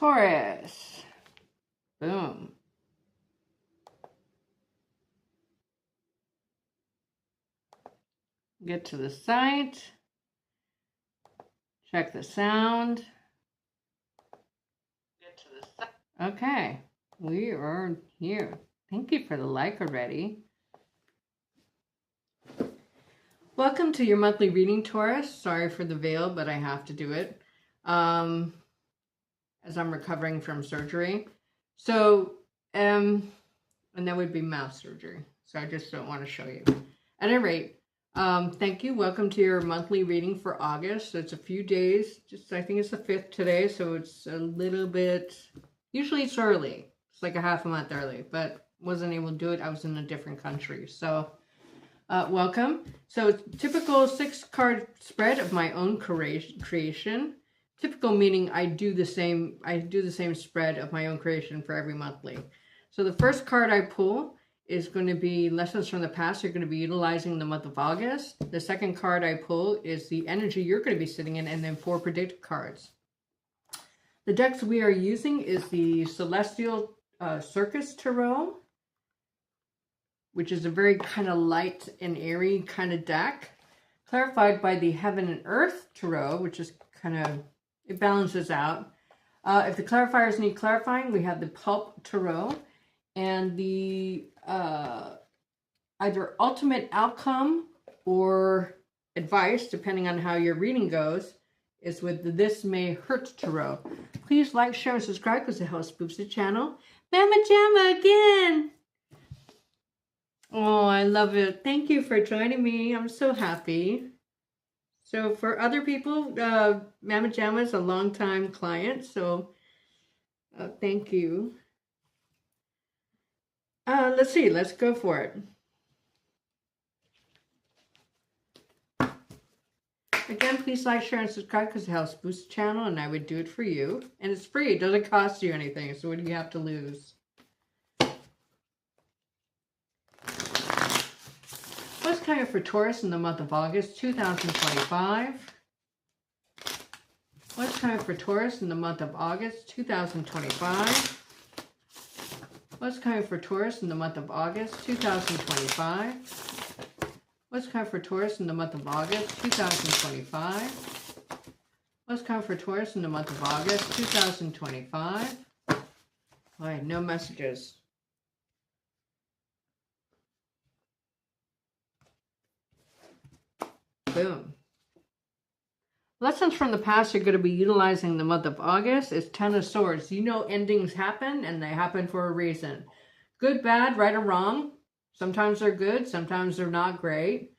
Taurus. Boom. Get to the site. Check the sound. Get to the site. Okay, we are here. Thank you for the like already. Welcome to your monthly reading, Taurus. Sorry for the veil, but I have to do it as I'm recovering from surgery. So, and that would be mouth surgery. So I just don't want to show you. At any rate, thank you. Welcome to your monthly reading for August. So it's a few days. I think it's the 5th today, so it's a little bit. Usually it's early. It's like a half a month early, but wasn't able to do it. I was in a different country, so. Welcome. So typical 6-card spread of my own creation. Typical meaning I do the same spread of my own creation for every monthly. So the first card I pull is going to be lessons from the past you're going to be utilizing in the month of August. The second card I pull is the energy you're going to be sitting in, and then 4 predictive cards. The decks we are using is the Celestial Circus Tarot, which is a very kind of light and airy kind of deck, clarified by the Heaven and Earth Tarot, which is kind of, it balances out. If the clarifiers need clarifying, we have the Pulp Tarot, and the either ultimate outcome or advice, depending on how your reading goes, is with the This May Hurt Tarot. Please like, share, and subscribe because it helps boost the channel. Mama Jamma again! Oh, I love it. Thank you for joining me. I'm so happy. So for other people, Mama Jamma is a longtime client, so thank you. Let's see. Let's go for it. Again, please like, share, and subscribe because it helps boost the channel, and I would do it for you. And it's free. It doesn't cost you anything, so what do you have to lose? What's coming for Taurus in the month of August 2025? What's coming for Taurus in the month of August 2025? What's coming for Taurus in the month of August 2025? What's coming for Taurus in the month of August 2025? What's coming for Taurus in the month of August 2025? All right, no messages. Boom. Lessons from the past you're going to be utilizing the month of August is 10 of Swords. You know endings happen, and they happen for a reason. Good, bad, right or wrong. Sometimes they're good, sometimes they're not great.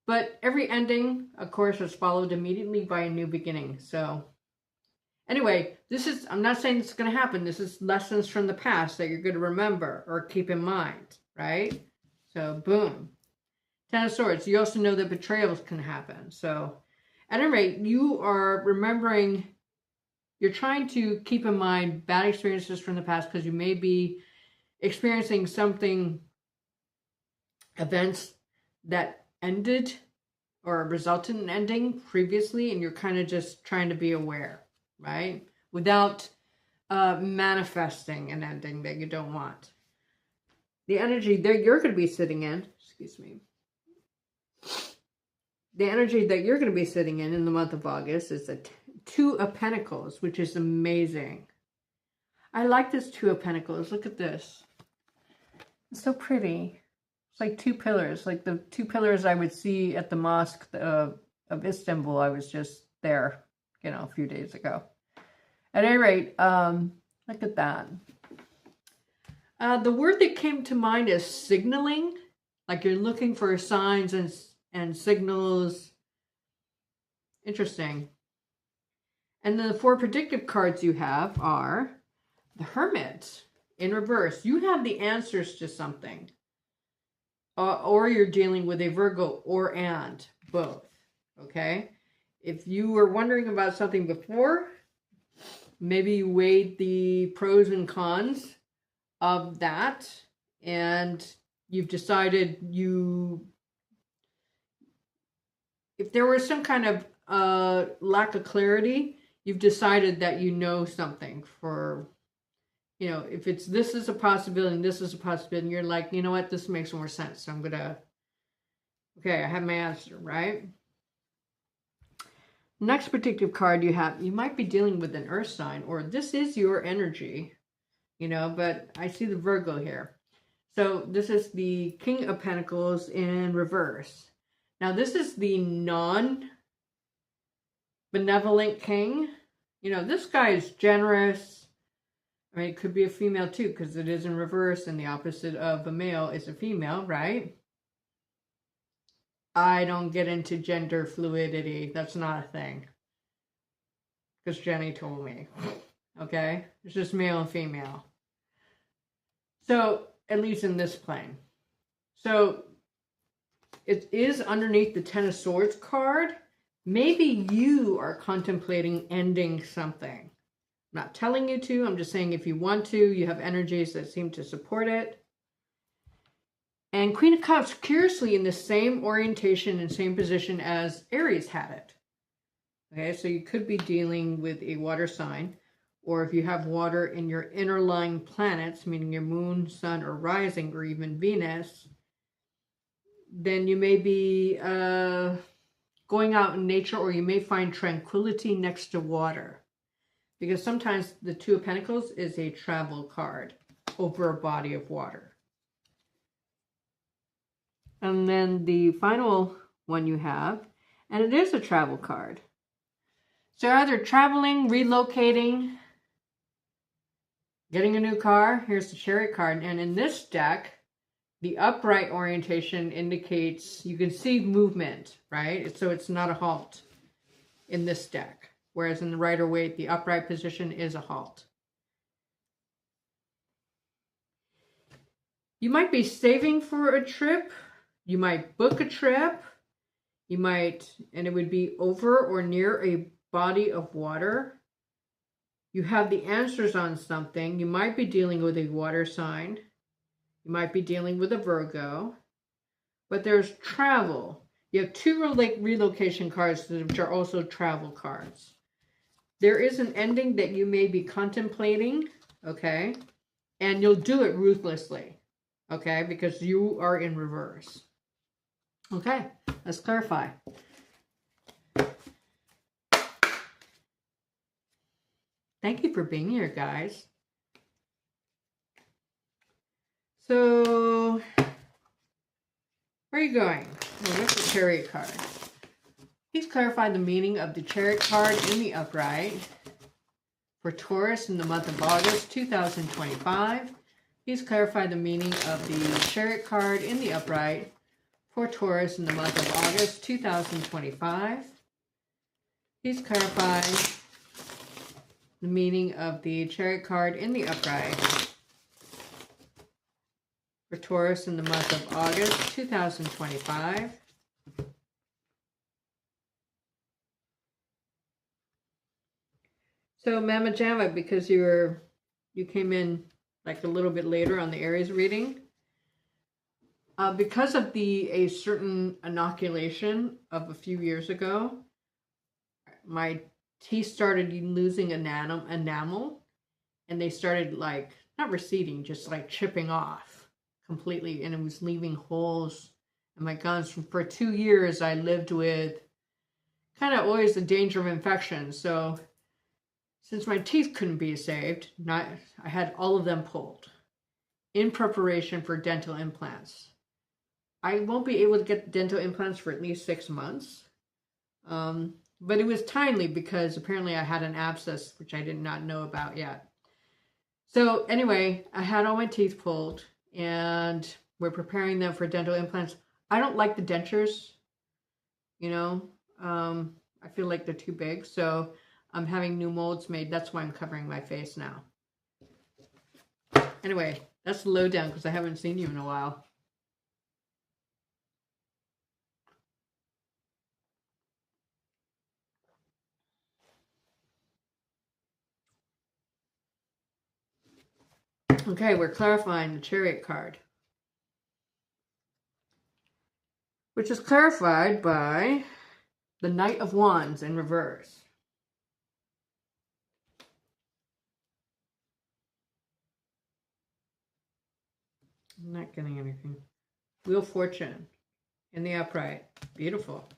But every ending, of course, is followed immediately by a new beginning. So, anyway, I'm not saying it's going to happen. This is lessons from the past that you're going to remember or keep in mind, right? So, boom. 10 of Swords. You also know that betrayals can happen. So, at any rate, you are remembering, you're trying to keep in mind bad experiences from the past because you may be experiencing events that ended or resulted in ending previously, and you're kind of just trying to be aware, right? Without manifesting an ending that you don't want. The energy that you're going to be sitting in, excuse me, the energy that you're going to be sitting in the month of August is the 2 of Pentacles, which is amazing. I like this 2 of Pentacles. Look at this. It's so pretty. It's like 2 pillars, like the 2 pillars I would see at the mosque of Istanbul. I was just there, a few days ago. At any rate, look at that. The word that came to mind is signaling, like you're looking for signs and signals. Interesting. And then the 4 predictive cards you have are the Hermit in reverse. You have the answers to something. Or you're dealing with a Virgo and both. Okay? If you were wondering about something before, maybe you weighed the pros and cons of that, and you've decided if there was some kind of lack of clarity, you've decided that you know something for, you know, if it's this is a possibility and this is a possibility, and you're like, you know what, this makes more sense. So I'm going to, okay, I have my answer, right? Next predictive card you have, you might be dealing with an earth sign, or this is your energy, you know, but I see the Virgo here. So this is the King of Pentacles in reverse. Now this is the non-benevolent king. You know, this guy is generous. I mean, it could be a female too, because it is in reverse, and the opposite of a male is a female, right? I don't get into gender fluidity. That's not a thing. Because Jenny told me. Okay? It's just male and female. So, at least in this plane. So, it is underneath the Ten of Swords card. Maybe you are contemplating ending something. I'm not telling you to. I'm just saying if you want to, you have energies that seem to support it. And Queen of Cups, curiously in the same orientation and same position as Aries had it. Okay, so you could be dealing with a water sign, or if you have water in your inner lying planets, meaning your moon, sun, or rising, or even Venus, then you may be going out in nature, or you may find tranquility next to water. Because sometimes the Two of Pentacles is a travel card over a body of water. And then the final one you have, and it is a travel card. So either traveling, relocating, getting a new car. Here's the Chariot card. And in this deck, the upright orientation indicates you can see movement, right? So it's not a halt in this deck. Whereas in the Rider-Waite, the upright position is a halt. You might be saving for a trip. You might book a trip. You might, and it would be over or near a body of water. You have the answers on something. You might be dealing with a water sign. You might be dealing with a Virgo. But there's travel. You have two relocation cards which are also travel cards. There is an ending that you may be contemplating, okay? And you'll do it ruthlessly, okay? Because you are in reverse. Okay, let's clarify. Thank you for being here, guys. So, where are you going? Well, what's the Chariot card? Please clarify the meaning of the Chariot card in the upright for Taurus in the month of August 2025. Please clarify the meaning of the Chariot card in the upright for Taurus in the month of August 2025. Please clarify the meaning of the Chariot card in the upright for Taurus in the month of August 2025. So Mama Jamma, because you came in like a little bit later on the Aries reading, because of a certain inoculation of a few years ago, my teeth started losing enamel, and they started like, not receding, just like chipping off completely, and it was leaving holes in my gums. For 2 years, I lived with kind of always the danger of infection. So since my teeth couldn't be saved, I had all of them pulled in preparation for dental implants. I won't be able to get dental implants for at least 6 months. But it was timely because apparently I had an abscess, which I did not know about yet. So anyway, I had all my teeth pulled and we're preparing them for dental implants. I don't like the dentures, you know. I feel like they're too big. So I'm having new molds made. That's why I'm covering my face now. Anyway, that's the lowdown because I haven't seen you in a while. Okay, we're clarifying the Chariot card, which is clarified by the Knight of Wands in reverse. I'm not getting anything. Wheel of Fortune in the upright. Beautiful.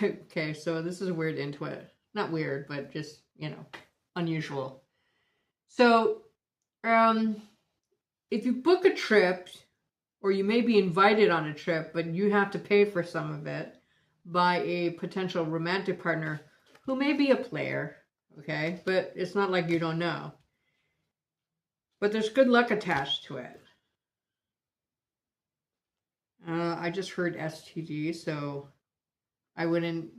Okay, so this is a weird intuit. Not weird, but just, you know, unusual. So, if you book a trip, or you may be invited on a trip, but you have to pay for some of it by a potential romantic partner who may be a player, okay? But it's not like you don't know. But there's good luck attached to it. I just heard STD, so I wouldn't...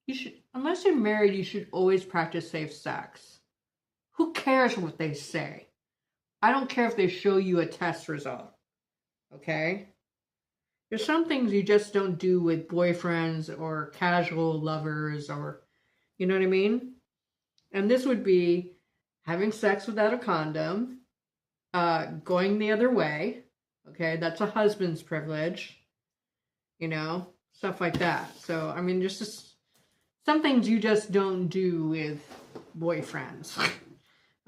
You should, unless you're married, you should always practice safe sex. Who cares what they say? I don't care if they show you a test result, okay? There's some things you just don't do with boyfriends or casual lovers or, you know what I mean? And this would be having sex without a condom, going the other way, okay? That's a husband's privilege, you know, stuff like that. So, I mean, there's just some things you just don't do with boyfriends,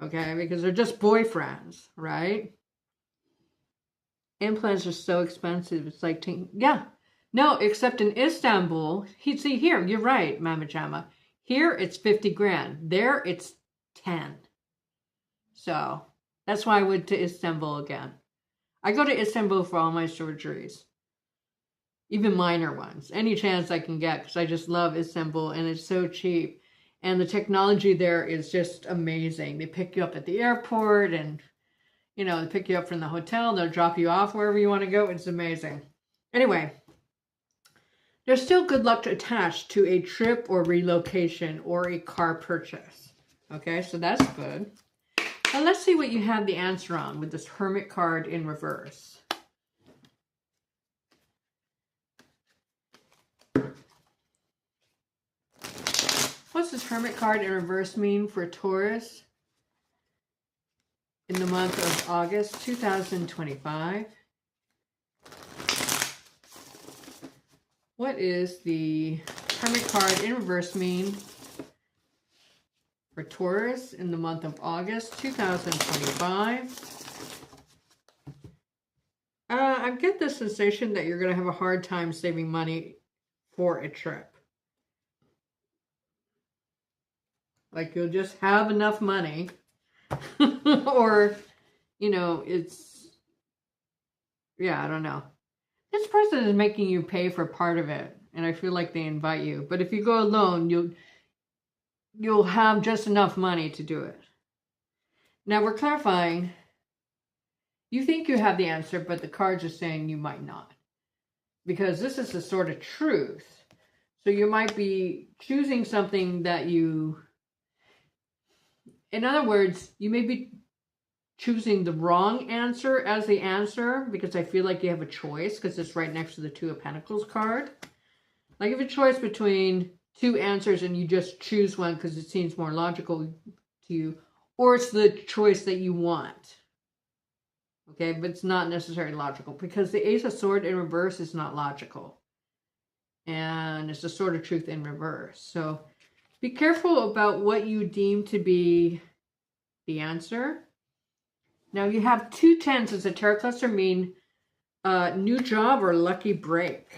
okay? Because they're just boyfriends, right? Implants are so expensive. It's like, yeah. No, except in Istanbul, see here, you're right, Mama Jama. Here, it's 50 grand. There, it's 10. So, that's why I went to Istanbul again. I go to Istanbul for all my surgeries. Even minor ones. Any chance I can get, because I just love Istanbul, and it's so cheap. And the technology there is just amazing. They pick you up at the airport, and, you know, they pick you up from the hotel. They'll drop you off wherever you want to go. It's amazing. Anyway, there's still good luck attached to a trip or relocation or a car purchase. Okay, so that's good. Now let's see what you have the answer on with this Hermit card in reverse. What's this Hermit card in reverse mean for Taurus in the month of August 2025? What is the Hermit card in reverse mean for Taurus in the month of August 2025? I get the sensation that you're going to have a hard time saving money for a trip. Like, you'll just have enough money. Or, you know, it's... Yeah, I don't know. This person is making you pay for part of it. And I feel like they invite you. But if you go alone, you'll have just enough money to do it. Now, we're clarifying. You think you have the answer, but the cards are saying you might not. Because this is the sort of truth. So you might be choosing something that you... In other words, you may be choosing the wrong answer as the answer, because I feel like you have a choice, because it's right next to the Two of Pentacles card. Like, you have a choice between two answers and you just choose one because it seems more logical to you, or it's the choice that you want. Okay, but it's not necessarily logical, because the Ace of Swords in reverse is not logical. And it's the Sword of Truth in reverse. So be careful about what you deem to be the answer. Now, you have 2 tens as a tarot cluster mean new job or lucky break.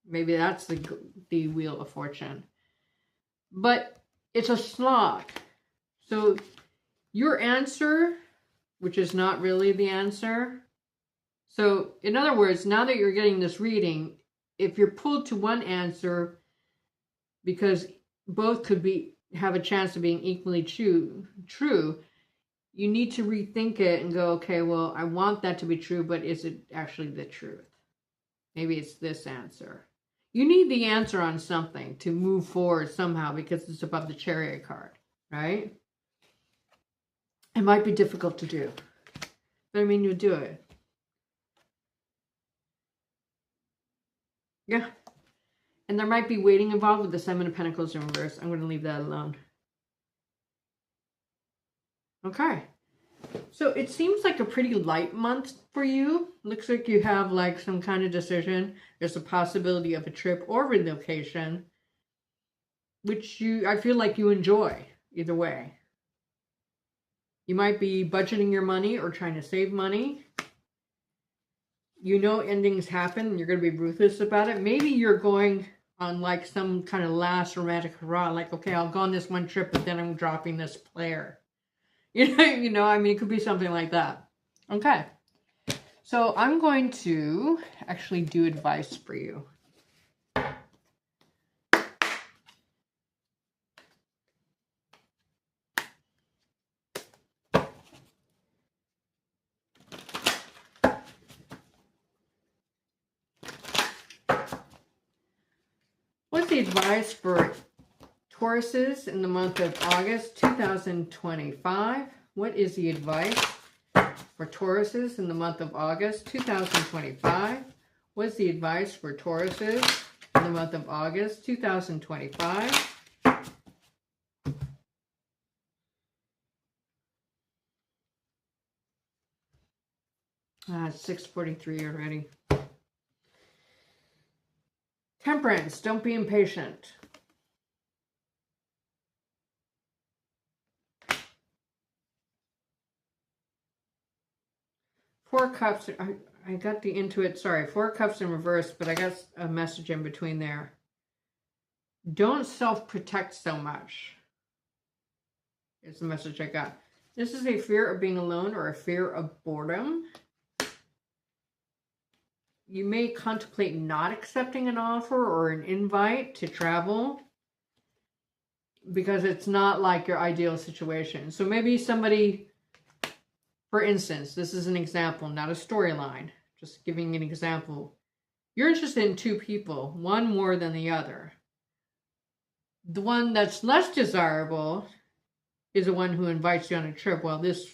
Maybe that's the Wheel of Fortune. But it's a slot. So your answer, which is not really the answer. So in other words, now that you're getting this reading, if you're pulled to one answer, because both could have a chance of being equally true, you need to rethink it and go, okay, well, I want that to be true, but is it actually the truth? Maybe it's this answer. You need the answer on something to move forward somehow, because it's above the Chariot card, right? It might be difficult to do, but I mean, you do it. Yeah. And there might be waiting involved with the Seven of Pentacles in reverse. I'm going to leave that alone. Okay. So it seems like a pretty light month for you. Looks like you have like some kind of decision. There's a possibility of a trip or relocation, which I feel like you enjoy either way. You might be budgeting your money or trying to save money. You know endings happen and you're going to be ruthless about it. Maybe you're going on like some kind of last romantic hurrah. Like, okay, I'll go on this one trip, but then I'm dropping this player. You know, I mean, it could be something like that. Okay. So I'm going to actually do advice for you. What's the advice for Tauruses in the month of August 2025? What is the advice for Tauruses in the month of August 2025? What's the advice for Tauruses in the month of August 2025? It's 6:43 already. Temperance, don't be impatient. Four Cups, I got the Intuit, sorry, Four Cups in reverse, but I got a message in between there. Don't self-protect so much, is the message I got. This is a fear of being alone or a fear of boredom. You may contemplate not accepting an offer or an invite to travel because it's not like your ideal situation. So maybe somebody, for instance, this is an example, not a storyline, just giving an example. You're interested in two people, one more than the other. The one that's less desirable is the one who invites you on a trip while this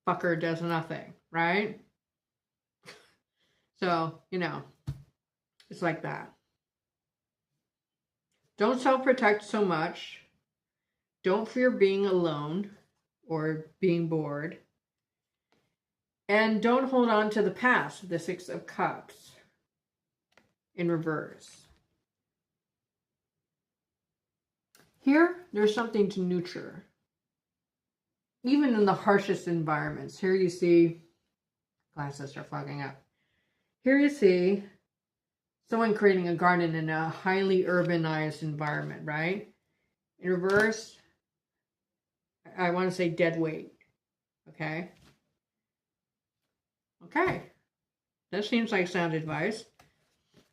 fucker does nothing, right? So, you know, it's like that. Don't self-protect so much. Don't fear being alone or being bored. And don't hold on to the past, the Six of Cups in reverse. Here, there's something to nurture. Even in the harshest environments. Here you see, glasses are fogging up. Here you see someone creating a garden in a highly urbanized environment, right? In reverse, I want to say dead weight, okay? Okay, that seems like sound advice.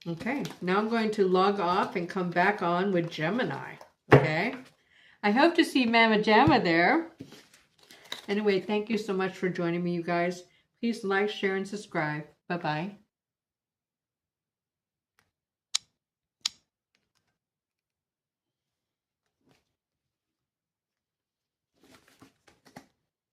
Okay, now I'm going to log off and come back on with Gemini, okay? I hope to see Mama Jamma there. Anyway, thank you so much for joining me, you guys. Please like, share, and subscribe. Bye-bye.